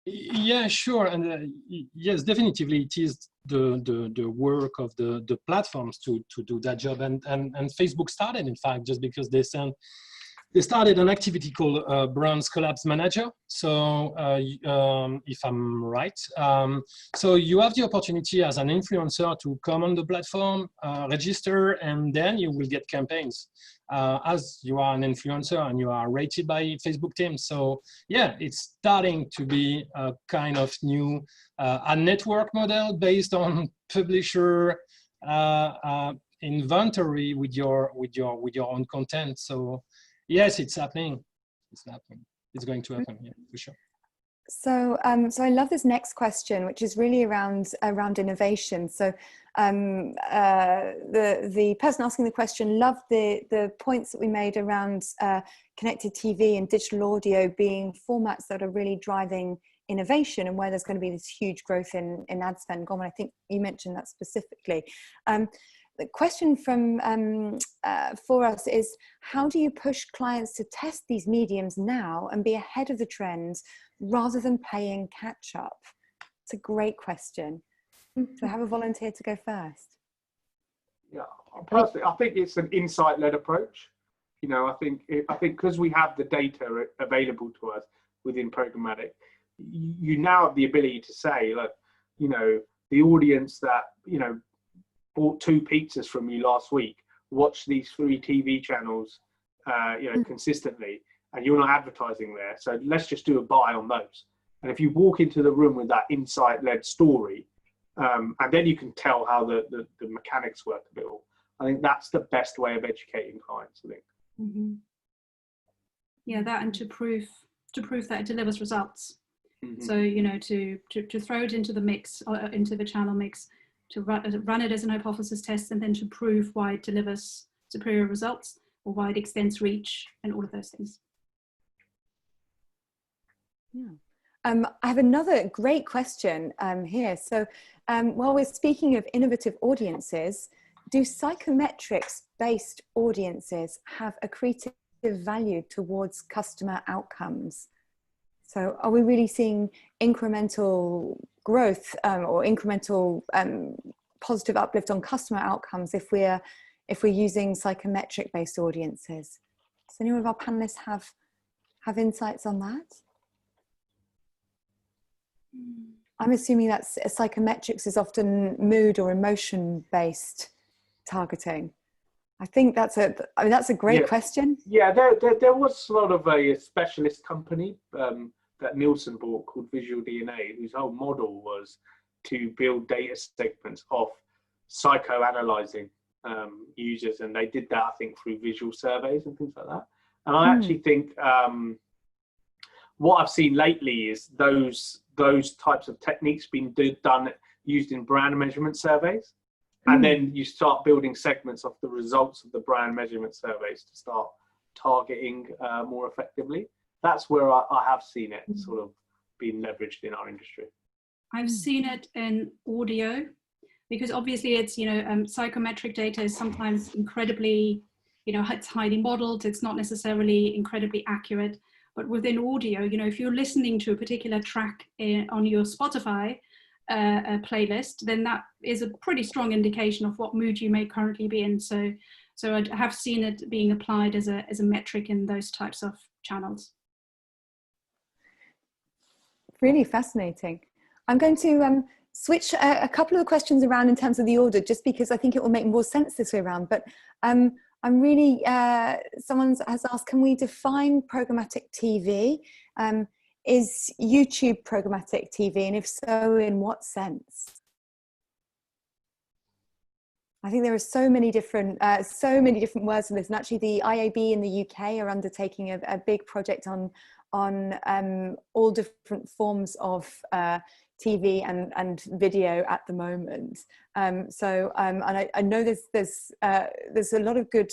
[SPEAKER 2] Yeah, sure. And yes, definitely it is the work of the platforms to do that job. And Facebook started, in fact, just because they sent they started an activity called Brand's Collabs Manager. So if I'm right, so you have the opportunity as an influencer to come on the platform, register, and then you will get campaigns as you are an influencer and you are rated by Facebook team. So yeah, it's starting to be a kind of new a network model based on publisher inventory with your own content. So yes, it's happening. It's happening. It's going to happen, yeah, for sure.
[SPEAKER 1] So, so I love this next question, which is really around innovation. So, the person asking the question loved the points that we made around connected TV and digital audio being formats that are really driving innovation, and where there's going to be this huge growth in ad spend. Gurman, I think you mentioned that specifically. The question from for us is, how do you push clients to test these mediums now and be ahead of the trends rather than playing catch up? It's a great question. Do I have a volunteer to go first?
[SPEAKER 4] Yeah, personally, I think it's an insight-led approach. You know, I think because we have the data available to us within Programmatic, you now have the ability to say, look, you know, the audience that, you know, bought 2 pizzas from you last week, watch these 3 TV channels, you know, consistently, and you're not advertising there. So let's just do a buy on those. And if you walk into the room with that insight-led story, and then you can tell how the mechanics work of it all. I think that's the best way of educating clients, I think.
[SPEAKER 3] Mm-hmm. Yeah, that, and to prove that it delivers results. Mm-hmm. So, you know, to throw it into the mix, or into the channel mix, to run it as an hypothesis test, and then to prove why it delivers superior results, or why it extends reach, and all of those things.
[SPEAKER 1] Yeah. I have another great question here. So while we're speaking of innovative audiences, do psychometrics-based audiences have accretive value towards customer outcomes? So are we really seeing incremental growth or incremental positive uplift on customer outcomes if we're using psychometric-based audiences? Does any of our panelists have insights on that? I'm assuming that psychometrics is often mood or emotion-based targeting. I think that's a great question.
[SPEAKER 4] Yeah, there was sort of a specialist company that Nielsen bought called Visual DNA, whose whole model was to build data segments off psychoanalyzing users, and they did that, I think, through visual surveys and things like that. And I actually think what I've seen lately is those types of techniques being used in brand measurement surveys, and then you start building segments of the results of the brand measurement surveys to start targeting more effectively. Psychometrics where I have seen it sort of being leveraged in our industry.
[SPEAKER 3] I've seen it in audio, because obviously it's, you know, psychometric data is sometimes incredibly, you know, it's highly modeled. It's not necessarily incredibly accurate. But within audio, you know, if you're listening to a particular track on your Spotify playlist, then that is a pretty strong indication of what mood you may currently be in. So I have seen it being applied as a metric in those types of channels.
[SPEAKER 1] Really fascinating. I'm going to switch a couple of the questions around in terms of the order, just because I think it will make more sense this way around. But I'm really, someone has asked, can we define programmatic TV? Is YouTube programmatic TV? And if so, in what sense? I think there are so many different words in this. And actually the IAB in the UK are undertaking a big project on all different forms of TV and video at the moment. And I know there's a lot of good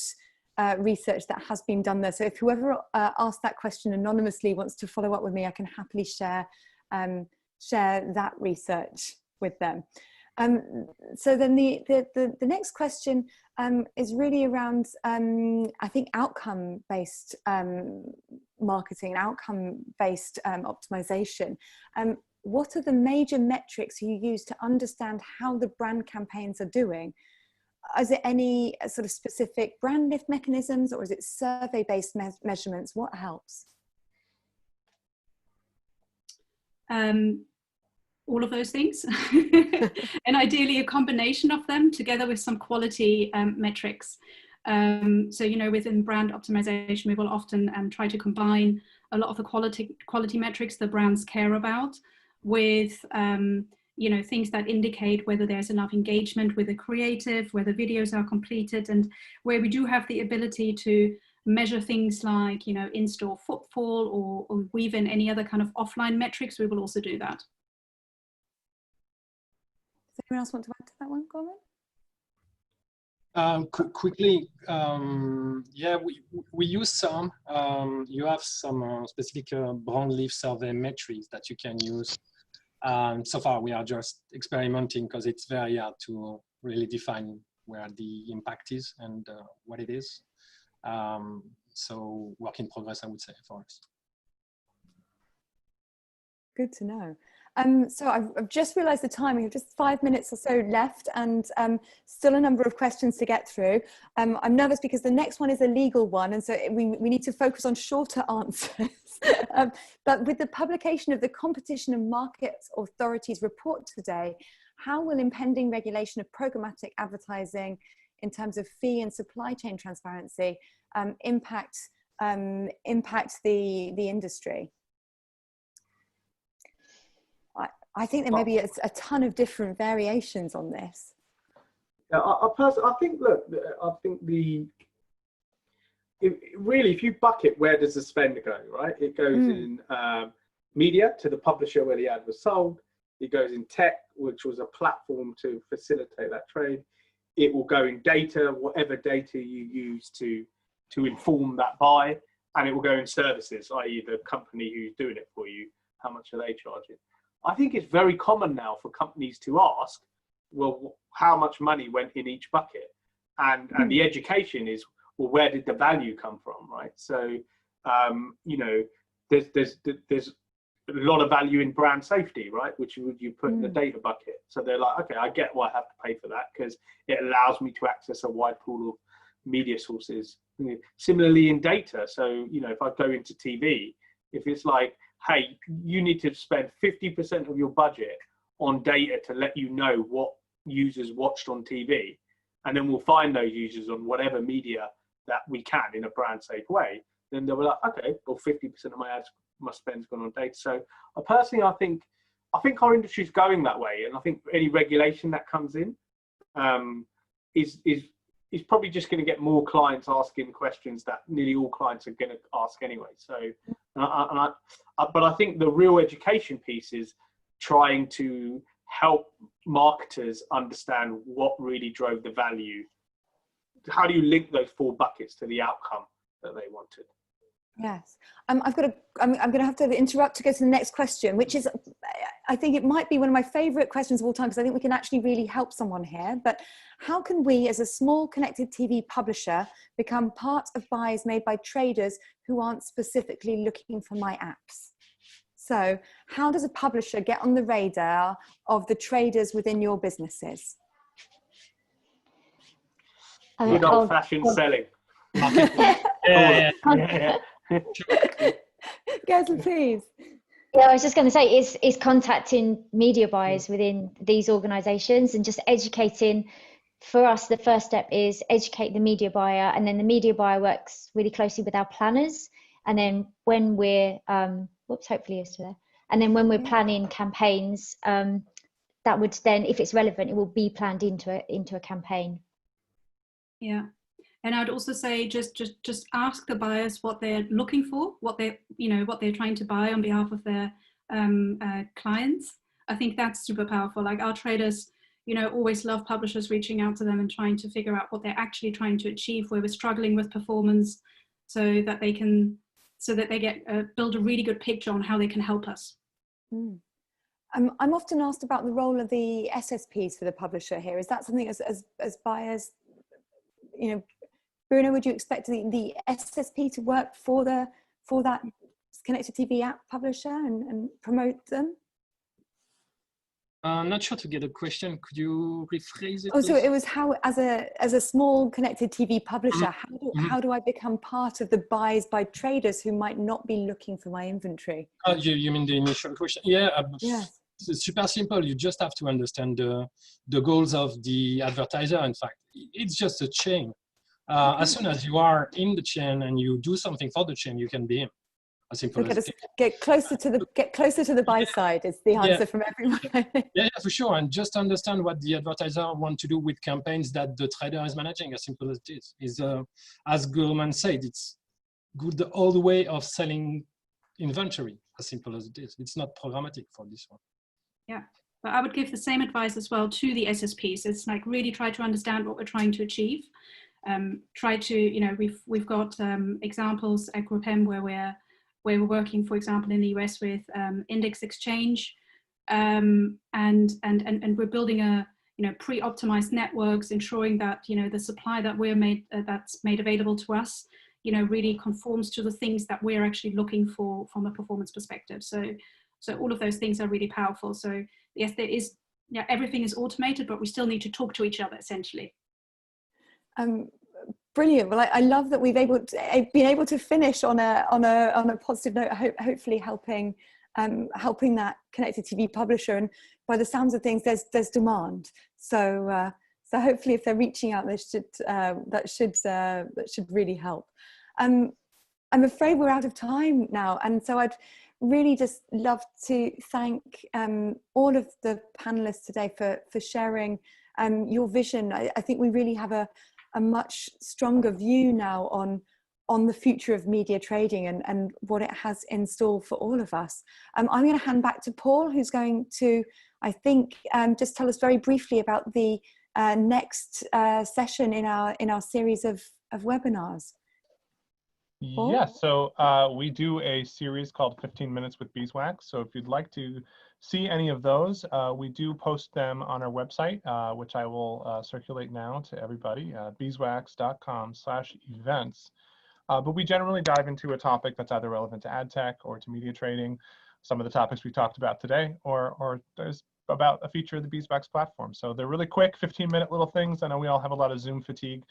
[SPEAKER 1] research that has been done there. So if whoever asked that question anonymously wants to follow up with me, I can happily share that research with them. So then the next question is really around, I think, outcome-based marketing, outcome-based optimization. What are the major metrics you use to understand how the brand campaigns are doing? is it any sort of specific brand lift mechanisms, or is it survey-based measurements? What helps?
[SPEAKER 3] All of those things, and ideally a combination of them together with some quality metrics. So, you know, within brand optimization, we will often try to combine a lot of the quality metrics the brands care about with, you know, things that indicate whether there's enough engagement with the creative, whether videos are completed, and where we do have the ability to measure things like, you know, in-store footfall or weave in any other kind of offline metrics, we will also do that.
[SPEAKER 1] Does anyone else want to add to that one, Gurman?
[SPEAKER 2] Quickly, yeah, we use some. You have some specific brand lift survey metrics that you can use. So far, we are just experimenting because it's very hard to really define where the impact is and what it is. So work in progress, I would say, for us.
[SPEAKER 1] Good to know. So I've just realised the time. We have just 5 minutes or so left, and still a number of questions to get through. I'm nervous because the next one is a legal one, and so we need to focus on shorter answers. But with the publication of the Competition and Markets Authority's report today, how will impending regulation of programmatic advertising in terms of fee and supply chain transparency impact the industry? I think there may be a ton of different variations on this.
[SPEAKER 4] Yeah, I think, look, I think really, if you bucket, where does the spend go, right? It goes in media to the publisher where the ad was sold. It goes in tech, which was a platform to facilitate that trade. It will go in data, whatever data you use to inform that buy. And it will go in services, i.e. the company who's doing it for you, how much are they charging? I think it's very common now for companies to ask, well, how much money went in each bucket? And the education is, well, where did the value come from, right? So, you know, there's a lot of value in brand safety, right? Which would you put in the data bucket. So they're like, okay, I get why I have to pay for that because it allows me to access a wide pool of media sources. Similarly in data. So, you know, if I go into TV, if it's like, hey, you need to spend 50% of your budget on data to let you know what users watched on TV, and then we'll find those users on whatever media that we can in a brand safe way, then they'll be like, okay, well, 50% of my spend's gone on data. So personally, I think our industry is going that way, and I think any regulation that comes in is probably just going to get more clients asking questions that nearly all clients are going to ask anyway. So, but I think the real education piece is trying to help marketers understand what really drove the value. How do you link those 4 buckets to the outcome that they wanted?
[SPEAKER 1] Yes, I'm going to have to interrupt to go to the next question, which is, I think it might be one of my favorite questions of all time, because I think we can actually really help someone here. But how can we, as a small connected TV publisher, become part of buys made by traders who aren't specifically looking for my apps? So how does a publisher get on the radar of the traders within your businesses?
[SPEAKER 4] Good old-fashioned selling.
[SPEAKER 2] Yeah.
[SPEAKER 1] Geisla, please.
[SPEAKER 5] Yeah, I was just going to say, is contacting media buyers within these organisations and just educating. For us, the first step is educate the media buyer, and then the media buyer works really closely with our planners. And then when we're, hopefully it's there. And then when we're planning campaigns, that would then, if it's relevant, it will be planned into a campaign. Yeah.
[SPEAKER 3] And I'd also say just ask the buyers what they're looking for, what they're trying to buy on behalf of their clients. I think that's super powerful. Like our traders, always love publishers reaching out to them and trying to figure out what they're actually trying to achieve, where we're struggling with performance, so that they build a really good picture on how they can help us.
[SPEAKER 1] I'm often asked about the role of the SSPs for the publisher here. Is that something as buyers, Bruno, would you expect the SSP to work for that connected TV app publisher and promote them?
[SPEAKER 2] Not sure to get a question. Could you rephrase it?
[SPEAKER 1] Oh, so
[SPEAKER 2] please?
[SPEAKER 1] it was how, as a small connected TV publisher, how do I become part of the buys by traders who might not be looking for my inventory?
[SPEAKER 2] You mean the initial question? Yeah.
[SPEAKER 1] Yes.
[SPEAKER 2] It's super simple. You just have to understand the goals of the advertiser. In fact, it's just a chain. As soon as you are in the chain and you do something for the chain, you can be in. As simple as it.
[SPEAKER 1] Get closer to the buy side is the answer from everyone.
[SPEAKER 2] Yeah, for sure. And just understand what the advertiser want to do with campaigns that the trader is managing. As simple as it is. As Gurman said, it's good old way of selling inventory. As simple as it is. It's not programmatic for this one.
[SPEAKER 3] Yeah, but I would give the same advice as well to the SSPs. It's like really try to understand what we're trying to achieve. Try to, you know, we've got examples at Group M where we're working, for example, in the US with index exchange, and we're building a, you know, pre-optimized networks, ensuring that, you know, the supply that that's made available to us, you know, really conforms to the things that we're actually looking for from a performance perspective. So all of those things are really powerful. So yes, there is, yeah, everything is automated, but we still need to talk to each other essentially.
[SPEAKER 1] Brilliant. Well, I love that we've been able to finish on a positive note. Hopefully helping that connected TV publisher. And by the sounds of things, there's demand. So hopefully, if they're reaching out, that should really help. I'm afraid we're out of time now, and so I'd really just love to thank all of the panelists today for sharing your vision. I think we really have a much stronger view now on the future of media trading and what it has in store for all of us. I'm going to hand back to Paul, who's going to, I think, just tell us very briefly about the next session in our series of webinars. Paul?
[SPEAKER 6] Yeah, so we do a series called 15 Minutes with Beeswax. So if you'd like to see any of those, we do post them on our website, which I will circulate now to everybody, beeswax.com/events. But we generally dive into a topic that's either relevant to Adtech or to media trading, some of the topics we talked about today, or there's about a feature of the Beeswax platform. So they're really quick, 15-minute little things. I know we all have a lot of Zoom fatigue.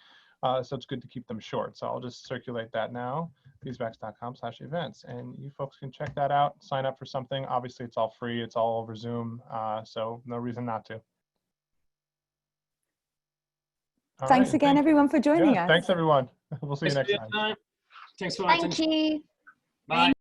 [SPEAKER 6] So it's good to keep them short. So I'll just circulate that now, beeswax.com/events. And you folks can check that out, sign up for something. Obviously, it's all free. It's all over Zoom. So no reason not to.
[SPEAKER 1] Thanks again, everyone, for joining us.
[SPEAKER 6] Thanks, everyone. We'll see you next time.
[SPEAKER 2] Thanks for attention.
[SPEAKER 5] Thank you.
[SPEAKER 2] Bye.